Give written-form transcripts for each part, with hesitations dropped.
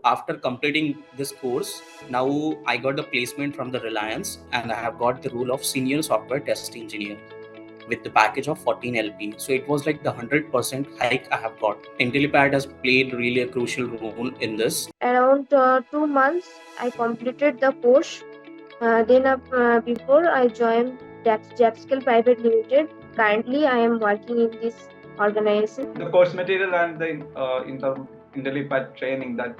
After completing this course, now I got the placement from the Reliance and I have got the role of senior software test engineer with the package of 14 LP. So it was like the 100% hike I have got. Intellipaat has played really a crucial role in this. Around 2 months, I completed the course. Before I joined Jackskill Private Limited, currently I am working in this organization. The course material and the Intellipaat training that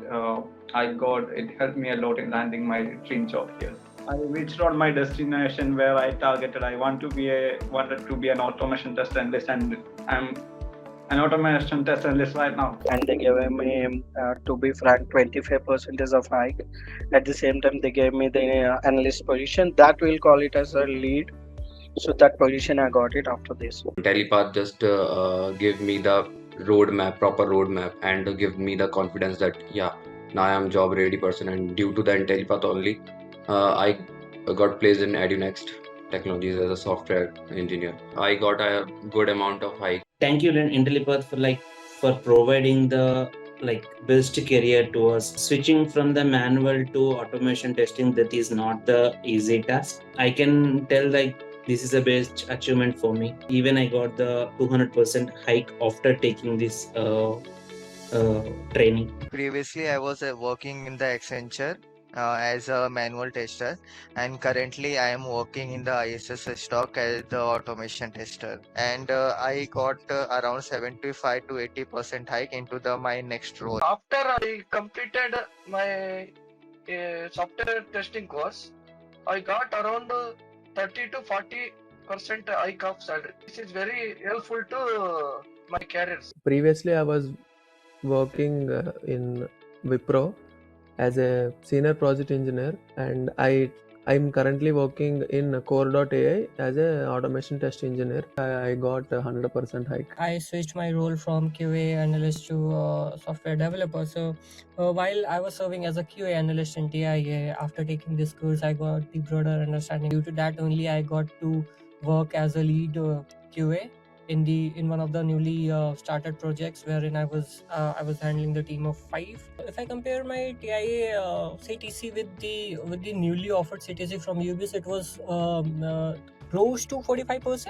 I got, it helped me a lot in landing my dream job here. I reached on my destination where I targeted. I wanted to be an automation test analyst, and I'm an automation test analyst right now. And they gave me, to be frank, 25% of hike. At the same time, they gave me the analyst position. That we'll call it as a lead. So that position I got it after this. Intellipaat just give me the proper roadmap, and give me the confidence that now I am job ready person, and due to the Intellipaat only, I got placed in EduNext Technologies as a software engineer. I got a good amount of hike. Thank you, Intellipaat, for providing the best career to us. Switching from the manual to automation testing, that is not the easy task. I can tell this is the best achievement for me. Even I got the 200% hike after taking this training. Previously, I was working in the Accenture as a manual tester, and currently I am working in the ISS stock as the automation tester. And I got around 75 to 80% hike into my next role. After I completed my software testing course, I got around 30 to 40% hike of salary. This is very helpful to my career. Previously, I was working in Wipro as a senior project engineer, and I'm currently working in core.ai as a automation test engineer. I got 100% hike. I switched my role from QA analyst to software developer. So while I was serving as a QA analyst in TIA, after taking this course, I got the broader understanding. Due to that only, I got to work as a lead QA in one of the newly started projects wherein I was handling the team of 5. If I compare my TIA CTC with the newly offered CTC from UBS, it was close to 45%.